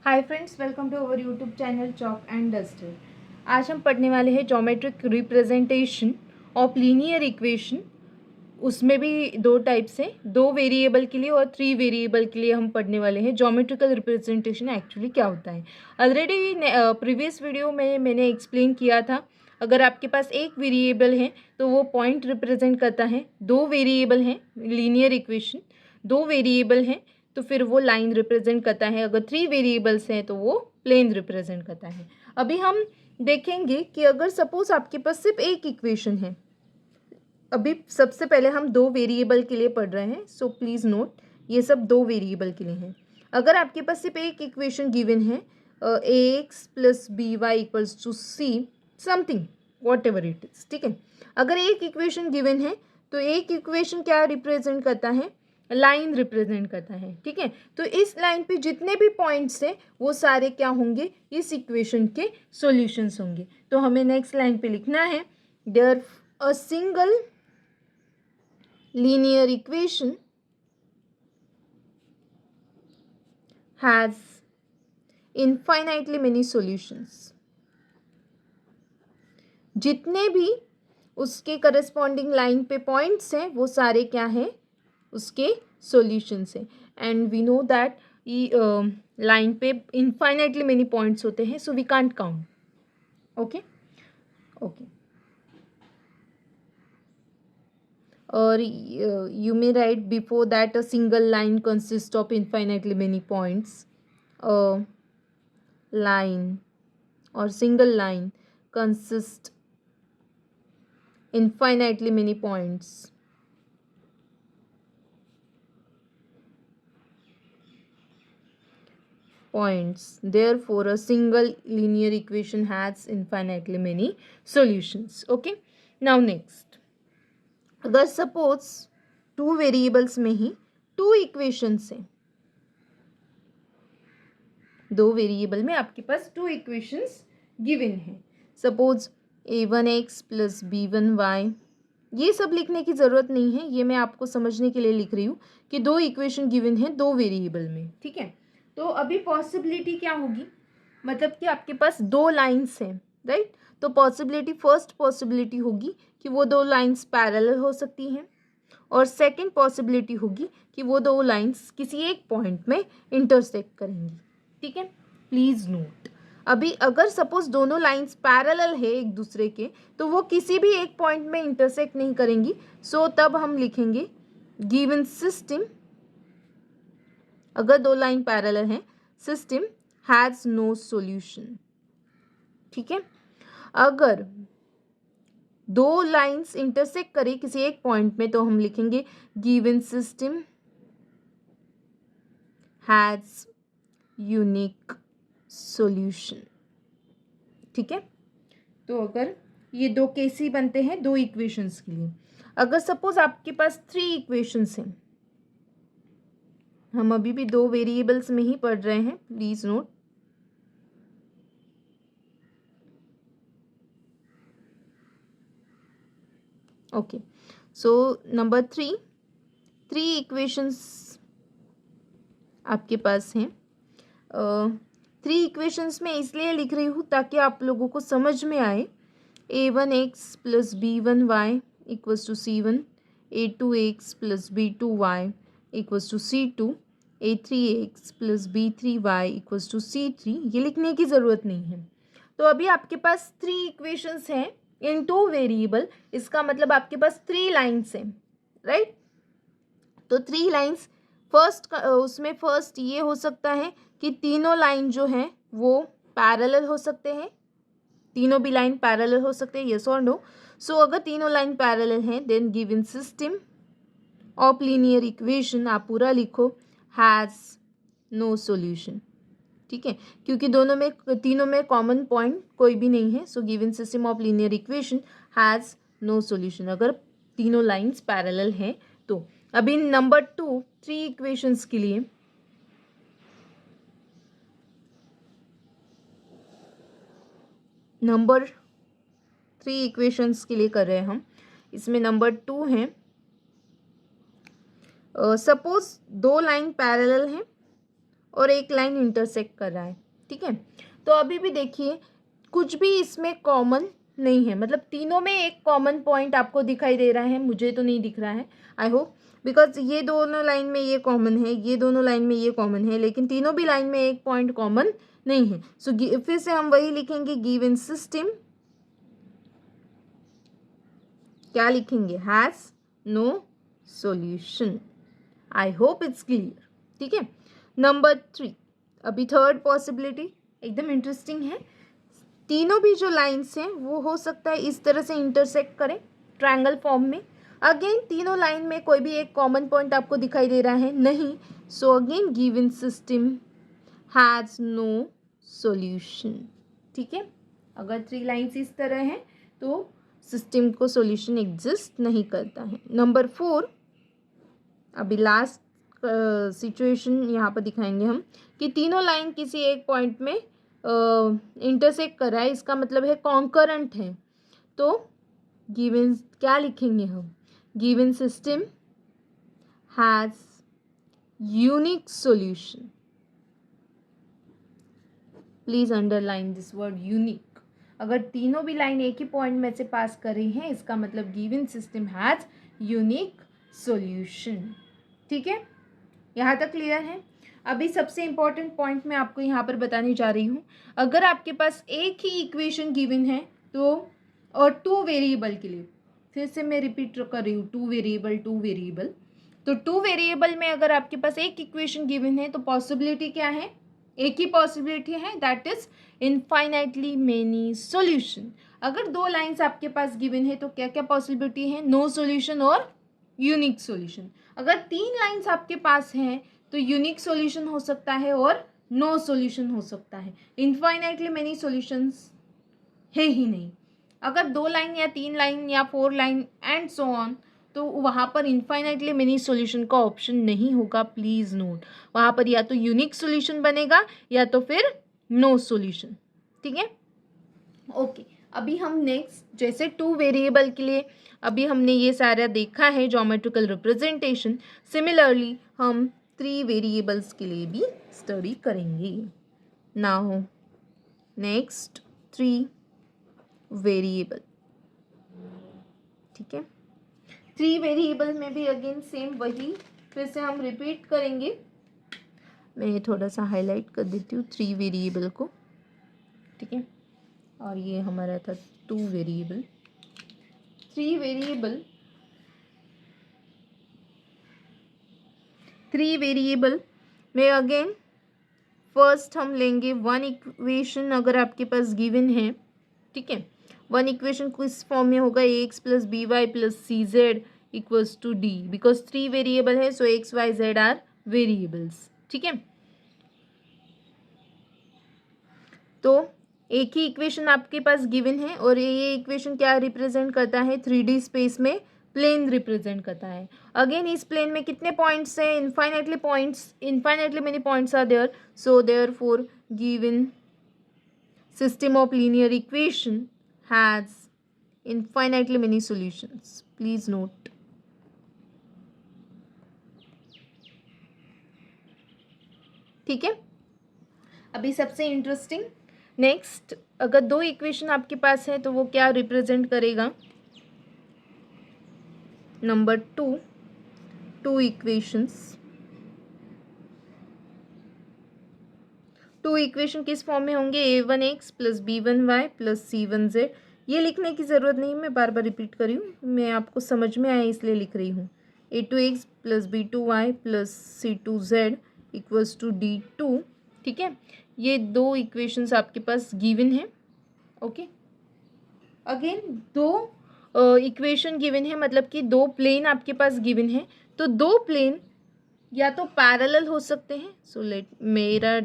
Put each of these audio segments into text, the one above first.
Hi friends, welcome to our YouTube channel chalk and duster. आज हम पढ़ने वाले हैं geometric representation of linear equation. उसमें भी दो टाइप्स हैं, 2 वेरिएबल के लिए और 3 वेरिएबल के लिए हम पढ़ने वाले हैं ज्योमेट्रिकल रिप्रेजेंटेशन एक्चुअली क्या होता है। ऑलरेडी प्रीवियस वीडियो में मैंने एक्सप्लेन किया था। अगर आपके पास एक वेरिएबल है तो वो पॉइंट रिप्रेजेंट करता है, 2 वेरिएबल हैं लीनियर इक्वेशन, 2 वेरिएबल हैं तो फिर वो लाइन रिप्रेजेंट करता है। अगर 3 वेरिएबल्स हैं तो वो प्लेन रिप्रेजेंट करता है। अभी हम देखेंगे कि अगर सपोज आपके पास सिर्फ एक इक्वेशन है। अभी सबसे पहले हम 2 वेरिएबल के लिए पढ़ रहे हैं, सो प्लीज़ नोट ये सब 2 वेरिएबल के लिए हैं। अगर आपके पास सिर्फ एक इक्वेशन गिवन है, a x plus b y equals to c something whatever it is, ठीक है। अगर एक इक्वेशन गिवन है तो एक इक्वेशन क्या रिप्रेजेंट करता है, लाइन रिप्रेजेंट करता है, ठीक है। तो इस लाइन पे जितने भी पॉइंट्स हैं वो सारे क्या होंगे, इस इक्वेशन के सॉल्यूशंस होंगे। तो हमें नेक्स्ट लाइन पे लिखना है, there a single linear equation has infinitely many solutions। जितने भी उसके करस्पॉन्डिंग लाइन पे पॉइंट्स हैं वो सारे क्या हैं, उसके सॉल्यूशंस हैं। And we know that line पे इनफाइनाइटली मेनी पॉइंट्स होते हैं, so we can't count. Okay okay. और you may write before that a single line consists of infinitely many points। A line or single line consists infinitely many points। Therefore a single linear equation has infinitely many solutions। Okay, now next, अगर suppose 2 variables में ही 2 equations हैं, 2 variable में आपके पास 2 equations given है। Suppose a1x plus b1y, ये सब लिखने की ज़रूरत नहीं है, ये मैं आपको समझने के लिए लिख रही हूँ कि 2 इक्वेशन गिवन है 2 वेरिएबल में, ठीक है। तो अभी पॉसिबिलिटी क्या होगी, मतलब कि आपके पास 2 लाइन्स हैं, राइट। तो पॉसिबिलिटी, फर्स्ट पॉसिबिलिटी होगी कि वो 2 लाइन्स पैरेलल हो सकती हैं, और सेकंड पॉसिबिलिटी होगी कि वो 2 लाइन्स किसी एक पॉइंट में इंटरसेक्ट करेंगी, ठीक है। प्लीज़ नोट, अभी अगर सपोज दोनों लाइंस पैरेलल है एक दूसरे के तो वो किसी भी एक पॉइंट में इंटरसेक्ट नहीं करेंगी। सो तब हम लिखेंगे गिवन सिस्टम, अगर 2 लाइन पैरेलल हैं, सिस्टम हैज़ नो सॉल्यूशन, ठीक है। अगर 2 लाइंस इंटरसेक्ट करें किसी एक पॉइंट में तो हम लिखेंगे given system has unique solution, ठीक है। तो अगर ये 2 केस ही बनते हैं 2 इक्वेशंस के लिए। अगर सपोज आपके पास 3 इक्वेशंस हैं, हम अभी भी 2 वेरिएबल्स में ही पढ़ रहे हैं, please note. Okay, so number 3 equations आपके पास हैं। 3 इक्वेशंस में इसलिए लिख रही हूँ ताकि आप लोगों को समझ में आए। a1x plus b1y equals to c1, a2x plus b2y equals to c2, a3x plus b3y equals to c3, ये लिखने की ज़रूरत नहीं है। तो अभी आपके पास 3 इक्वेशंस हैं इन 2 वेरिएबल, इसका मतलब आपके पास 3 लाइन्स हैं, राइट। तो 3 लाइन्स, फर्स्ट उसमें फर्स्ट ये हो सकता है कि तीनों लाइन जो हैं वो पैरेलल हो सकते हैं, तीनों भी लाइन पैरेलल हो सकते हैं, यस और नो। सो अगर तीनों लाइन पैरेलल हैं then given system of linear equation, आप पूरा लिखो, हैज़ नो सॉल्यूशन, ठीक है, क्योंकि तीनों में कॉमन पॉइंट कोई भी नहीं है। So given system of linear equation has no solution, अगर तीनों लाइंस पैरेलल हैं तो। अभी नंबर 2 3 इक्वेशंस के लिए, नंबर 3 इक्वेशंस के लिए कर रहे हैं हम। इसमें नंबर 2 है, सपोज 2 लाइन पैरेलल हैं और एक लाइन इंटरसेक्ट कर रहा है, ठीक है। तो अभी भी देखिए कुछ भी इसमें कॉमन नहीं है, मतलब तीनों में एक कॉमन पॉइंट आपको दिखाई दे रहा है, मुझे तो नहीं दिख रहा है, आई होप, बिकॉज ये दोनों लाइन में ये कॉमन है, ये दोनों लाइन में ये कॉमन है, लेकिन तीनों भी लाइन में एक पॉइंट कॉमन नहीं है। सो फिर से हम वही लिखेंगे, गिवन सिस्टम क्या लिखेंगे, has no solution. I hope it's clear, ठीक है। नंबर 3, अभी थर्ड पॉसिबिलिटी एकदम इंटरेस्टिंग है। तीनों भी जो लाइन्स हैं वो हो सकता है इस तरह से इंटरसेक्ट करें ट्रायंगल फॉर्म में। अगेन तीनों लाइन में कोई भी एक कॉमन पॉइंट आपको दिखाई दे रहा है नहीं, so again given system has no solution, ठीक है। अगर 3 लाइन्स इस तरह हैं तो सिस्टम को सॉल्यूशन एग्जिस्ट नहीं करता है। नंबर 4, अभी लास्ट सिचुएशन यहाँ पर दिखाएंगे हम कि तीनों लाइन किसी एक पॉइंट में इंटरसेक्ट कर रहा है, इसका मतलब है कॉन्करेंट है। तो गिवन क्या लिखेंगे हम, given system has unique solution. Please underline this word unique. अगर तीनों भी लाइन एक ही पॉइंट में से पास कर रही हैं, इसका मतलब given system has unique solution, ठीक है। यहाँ तक क्लियर है। अभी सबसे इम्पॉर्टेंट पॉइंट मैं आपको यहाँ पर बताने जा रही हूँ। अगर आपके पास एक ही इक्वेशन गिवन है तो, और 2 वेरिएबल के लिए, फिर से मैं रिपीट कर रही हूँ, 2 वेरिएबल, तो 2 वेरिएबल में अगर आपके पास एक इक्वेशन गिवन है तो पॉसिबिलिटी क्या है, एक ही पॉसिबिलिटी है, that is infinitely many solution. अगर 2 लाइंस आपके पास गिवन है तो क्या क्या पॉसिबिलिटी है, नो सॉल्यूशन और यूनिक सॉल्यूशन। अगर 3 लाइंस आपके पास हैं तो यूनिक सॉल्यूशन हो सकता है और नो सॉल्यूशन हो सकता है, इनफाइनाइटली मेनी सॉल्यूशंस है ही नहीं। अगर 2 लाइन या 3 लाइन या 4 लाइन एंड सो ऑन, तो वहाँ पर इनफाइनाइटली मेनी सॉल्यूशन का ऑप्शन नहीं होगा, प्लीज़ नोट। वहाँ पर या तो यूनिक सॉल्यूशन बनेगा या तो फिर नो सॉल्यूशन, ठीक है। ओके, अभी हम नेक्स्ट जैसे 2 वेरिएबल के लिए अभी हमने ये सारा देखा है ज्योमेट्रिकल रिप्रेजेंटेशन, सिमिलरली हम 3 वेरिएबल्स के लिए भी स्टडी करेंगे। नाउ नेक्स्ट 3 वेरिएबल, ठीक है। 3 वेरिएबल में भी अगेन सेम वही फिर से हम रिपीट करेंगे। मैं थोड़ा सा हाईलाइट कर देती हूँ 3 वेरिएबल को, ठीक है। और ये हमारा था 2 वेरिएबल। 3 वेरिएबल में अगेन फर्स्ट हम लेंगे 1 इक्वेशन अगर आपके पास गिवन है, ठीक है। 1 इक्वेशन किस फॉर्म में होगा, ax plus b y plus c z equals to d, because 3 variable है so x y z are variables, ठीक है। तो एक ही इक्वेशन आपके पास गिवन है और ये इक्वेशन क्या रिप्रेजेंट करता है, 3D स्पेस में प्लेन रिप्रेजेंट करता है। अगेन इस प्लेन में कितने पॉइंट्स हैं, infinitely many points are there, so therefore given system of linear equation has infinitely many solutions, please note. ठीक है, अभी सबसे इंटरेस्टिंग नेक्स्ट, अगर 2 इक्वेशन आपके पास है तो वो क्या रिप्रेजेंट करेगा, नंबर 2 इक्वेशंस। 2 इक्वेशन किस फॉर्म में होंगे, a1x plus b1y plus c1z। ये लिखने की ज़रूरत नहीं, मैं बार बार रिपीट कर रही हूँ, मैं आपको समझ में आया इसलिए लिख रही हूँ। a2x plus b2y plus c2z equals to d2, ठीक है। ये 2 इक्वेशंस आपके पास गिवन है, ओके। अगेन 2 इक्वेशन गिवन है, मतलब कि 2 प्लेन आपके पास गिवन है, तो 2 प्लेन या तो पैरेलल हो सकते हैं। सो मेरा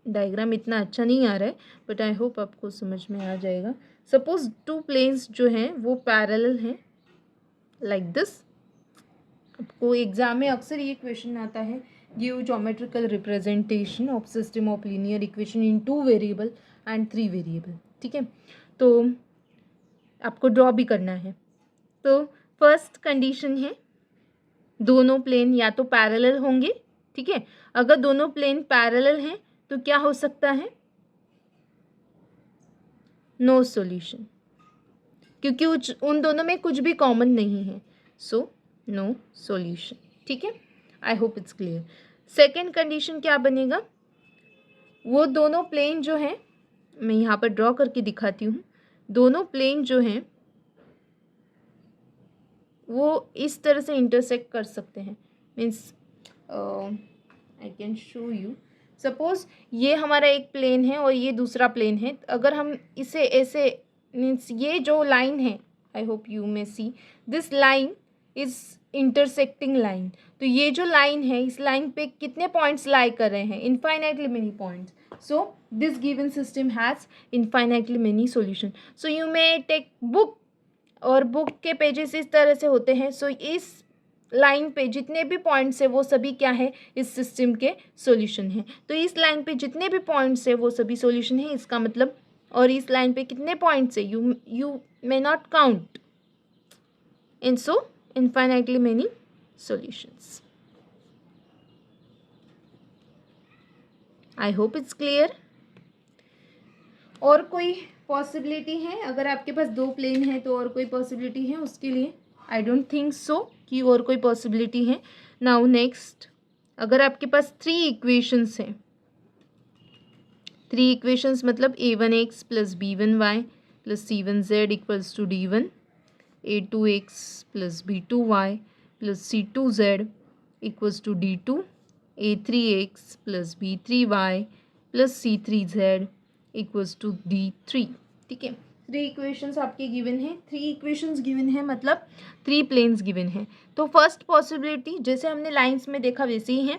डायग्राम इतना अच्छा नहीं आ रहा है बट आई होप आपको समझ में आ जाएगा। सपोज 2 प्लेन्स जो हैं वो पैरेलल हैं लाइक दिस। आपको एग्जाम में अक्सर ये क्वेश्चन आता है, give geometrical representation of system of linear equation in 2 variable and 3 variable, ठीक है। तो आपको ड्रॉ भी करना है। तो फर्स्ट कंडीशन है दोनों प्लेन या तो पैरेलल होंगे ठीक है। अगर दोनों प्लेन पैरेलल हैं तो क्या हो सकता है, नो सॉल्यूशन, क्योंकि उन दोनों में कुछ भी कॉमन नहीं है, सो नो सॉल्यूशन। ठीक है, I hope it's clear. Second condition क्या बनेगा, वो दोनों प्लेन जो हैं, मैं यहाँ पर ड्रॉ करके दिखाती हूँ, दोनों प्लेन जो हैं वो इस तरह से इंटरसेक्ट कर सकते हैं, means I can show you. Suppose ये हमारा एक प्लेन है और ये दूसरा प्लेन है, अगर हम इसे ऐसे, मीन्स ये जो लाइन है, I hope you may see this line is intersecting line. तो ये जो लाइन है, इस लाइन पे कितने पॉइंट्स लाई कर रहे हैं, infinitely many points. So this given system has infinitely many solution. So you may take book, और बुक के पेजेस इस तरह से होते हैं। सो इस लाइन पे जितने भी पॉइंट्स है वो सभी क्या है, इस सिस्टम के सॉल्यूशन है। तो इस लाइन पे जितने भी पॉइंट्स है वो सभी सॉल्यूशन है, इसका मतलब। और इस लाइन पे कितने पॉइंट्स है, you may not count, and so infinitely many solutions. I hope it's clear. और कोई पॉसिबिलिटी है, अगर आपके पास दो प्लेन है तो और कोई पॉसिबिलिटी है उसके लिए? आई डोंट थिंक सो कि और कोई पॉसिबिलिटी है। नाउ नेक्स्ट, अगर आपके पास 3 इक्वेशंस हैं, 3 इक्वेशंस मतलब a1x plus b1y plus c1z equals to d1, a2x plus b2y plus c2z equals to d2, a3x plus b3y plus c3z equals to d3। ठीक है, 3 इक्वेशंस आपके गिवन है, 3 equations given है मतलब 3 प्लेन्स गिवन है। तो first possibility जैसे हमने लाइंस में देखा वैसे ही है।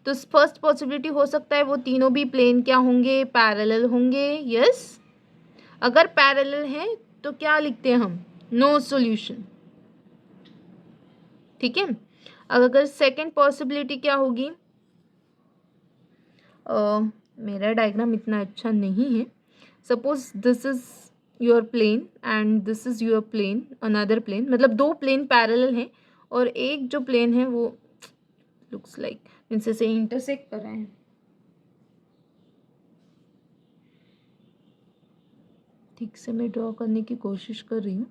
तो फर्स्ट पॉसिबिलिटी हो सकता है वो तीनों भी प्लेन क्या होंगे, पैरेलल होंगे। यस, अगर पैरेलल है तो क्या लिखते हैं हम, नो सॉल्यूशन। ठीक है, अगर सेकंड पॉसिबिलिटी क्या होगी, मेरा डायग्राम इतना अच्छा नहीं है। Suppose this is your plane and this is your plane, another plane, मतलब दो प्लेन पैरेलल हैं और एक जो प्लेन है वो लुक्स लाइक इनसे से इंटरसेक्ट कर रहे हैं। ठीक से मैं ड्रॉ करने की कोशिश कर रही हूँ।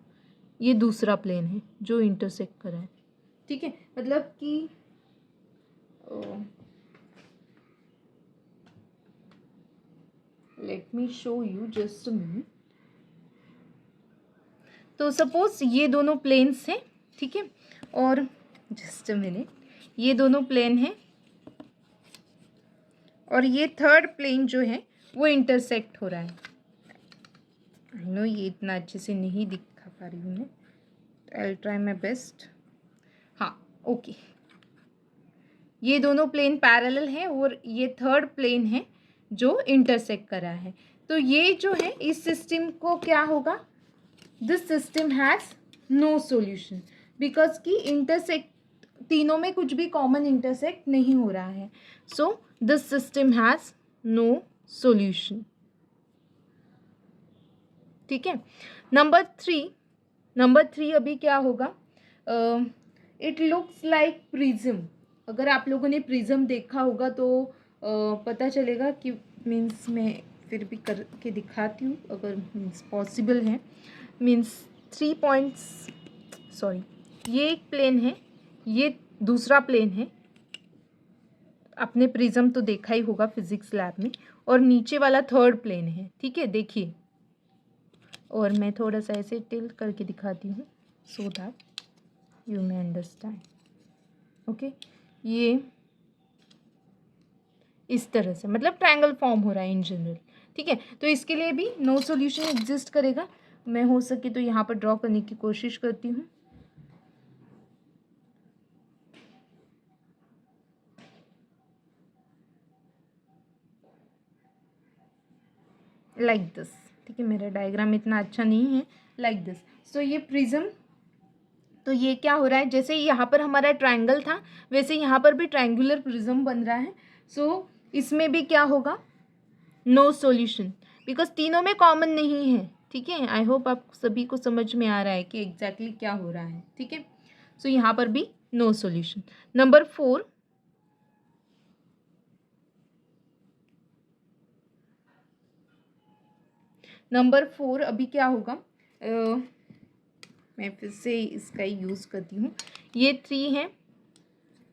ये दूसरा प्लेन है जो इंटरसेक्ट कर रहा है। ठीक है, मतलब कि let me show you just a minute. तो सपोज ये दोनों प्लेन्स हैं, ठीक है, और जस्ट अ मिनट, ये दोनों प्लेन हैं और ये थर्ड प्लेन जो है वो इंटरसेक्ट हो रहा है। आई नो ये इतना अच्छे से नहीं दिखा पा रही हूँ मैं, I will try my best. हाँ, ओके, ये दोनों प्लेन पैरेलल हैं और ये थर्ड प्लेन है जो इंटरसेक्ट कर रहा है। तो ये जो है इस सिस्टम को क्या होगा, this system has no solution, because कि इंटरसेक्ट तीनों में कुछ भी कॉमन इंटरसेक्ट नहीं हो रहा है। So this system has no solution. ठीक है, नंबर थ्री अभी क्या होगा, इट लुक्स लाइक प्रिज्म। अगर आप लोगों ने प्रिज्म देखा होगा तो पता चलेगा कि, मीन्स मैं फिर भी करके दिखाती हूँ अगर मीन्स पॉसिबल है। मीन्स 3 पॉइंट्स, सॉरी, ये एक प्लेन है, ये दूसरा प्लेन है, आपने प्रिज्म तो देखा ही होगा फिजिक्स लैब में, और नीचे वाला थर्ड प्लेन है। ठीक है, देखिए, और मैं थोड़ा सा ऐसे टिल्ट करके दिखाती हूँ so that you may understand. Okay, ये इस तरह से मतलब ट्रायंगल फॉर्म हो रहा है इन जनरल। ठीक है, तो इसके लिए भी नो सॉल्यूशन एग्जिस्ट करेगा। मैं हो सके तो यहाँ पर ड्रॉ करने की कोशिश करती हूँ। Like this. ठीक है, मेरा डायग्राम इतना अच्छा नहीं है, लाइक दिस। सो ये प्रिज्म, तो ये क्या हो रहा है, जैसे यहाँ पर हमारा ट्रायंगल था वैसे यहाँ पर भी ट्रायंगुलर प्रिज्म बन रहा है। सो इसमें भी क्या होगा, नो सॉल्यूशन, बिकॉज तीनों में कॉमन नहीं है। ठीक है, आई होप आप सभी को समझ में आ रहा है कि एग्जैक्टली क्या हो रहा है। ठीक है, सो यहाँ पर भी नो सॉल्यूशन। नंबर 4, नंबर 4 अभी क्या होगा, मैं फिर से इसका यूज़ करती हूँ। ये 3 है,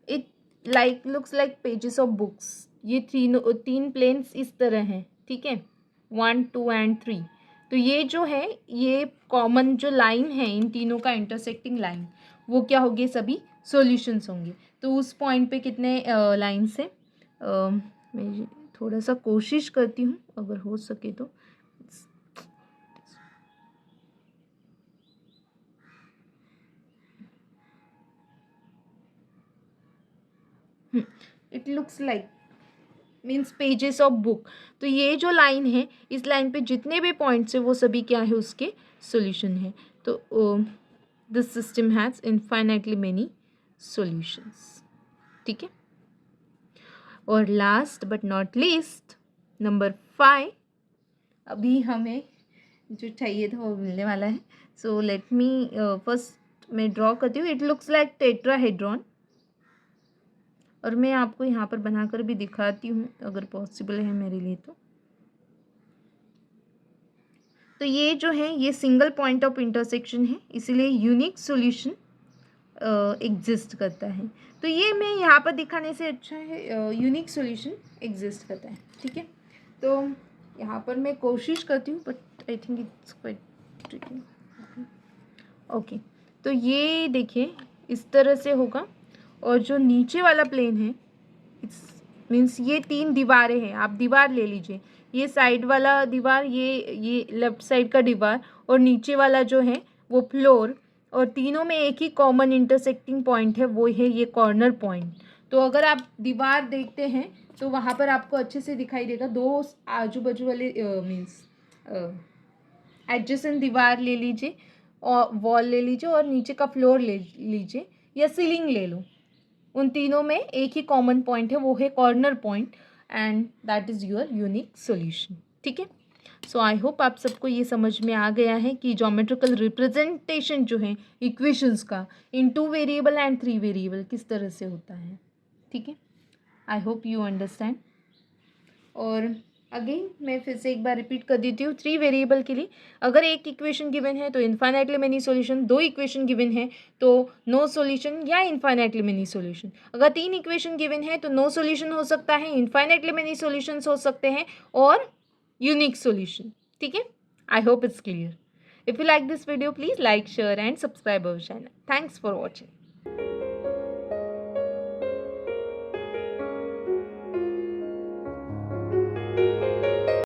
it like looks like pages of books. ये तीन प्लेन्स इस तरह हैं, ठीक है, 1 2 एंड 3। तो ये जो है, ये कॉमन जो लाइन है इन तीनों का इंटरसेक्टिंग लाइन, वो क्या होगी, सभी सॉल्यूशंस होंगे। तो उस पॉइंट पे कितने लाइन्स हैं, मैं थोड़ा सा कोशिश करती हूँ अगर हो सके तो। It looks like means pages of book. तो ये जो लाइन है, इस लाइन पे जितने भी पॉइंट्स है वो सभी क्या है, उसके सॉल्यूशन है। तो this system has infinitely many solutions, ठीक है। और last but not least, number 5, अभी हमें जो चाहिए था वो मिलने वाला है। सो लेट मी फर्स्ट मैं ड्रॉ करती हूँ। इट लुक्स लाइक टेट्राहेड्रॉन, और मैं आपको यहाँ पर बनाकर भी दिखाती हूँ अगर पॉसिबल है मेरे लिए तो ये जो है, ये सिंगल पॉइंट ऑफ इंटरसेक्शन है, इसीलिए यूनिक सॉल्यूशन एग्जिस्ट करता है। तो ये मैं यहाँ पर दिखाने से अच्छा है, यूनिक सॉल्यूशन एग्जिस्ट करता है, ठीक है। तो यहाँ पर मैं कोशिश करती हूँ, but I think it's quite tricky. Okay, तो ये देखिए इस तरह से होगा, और जो नीचे वाला प्लेन है, इट्स मीन्स ये 3 दीवारें हैं, आप दीवार ले लीजिए, ये साइड वाला दीवार, ये लेफ्ट साइड का दीवार, और नीचे वाला जो है वो फ्लोर, और तीनों में एक ही कॉमन इंटरसेक्टिंग पॉइंट है, वो है ये कॉर्नर पॉइंट। तो अगर आप दीवार देखते हैं तो वहाँ पर आपको अच्छे से दिखाई देगा, 2 आजू बाजू वाले मीन्स एडजेसेंट दीवार ले लीजिए, और वॉल ले लीजिए, और नीचे का फ्लोर ले लीजिए, या सीलिंग ले लो। उन तीनों में एक ही कॉमन पॉइंट है, वो है corner point, and that is your unique solution, ठीक है। सो आई होप आप सबको ये समझ में आ गया है कि ज्योमेट्रिकल रिप्रेजेंटेशन जो है इक्वेशंस का इन 2 वेरिएबल एंड 3 वेरिएबल किस तरह से होता है, ठीक है। I hope you understand. और अगेन मैं फिर से एक बार रिपीट कर देती हूँ, 3 वेरिएबल के लिए अगर एक इक्वेशन गिवन है तो infinitely many solution, 2 equation given है तो नो सॉल्यूशन या इनफाइनाइटली मेनी सॉल्यूशन, अगर 3 इक्वेशन गिवन है तो नो सॉल्यूशन हो सकता है, इनफाइनाइटली मेनी सॉल्यूशंस हो सकते हैं, और यूनिक सॉल्यूशन, ठीक है। I hope it's clear. If you like this video please like, share and subscribe our channel. Thanks for watching.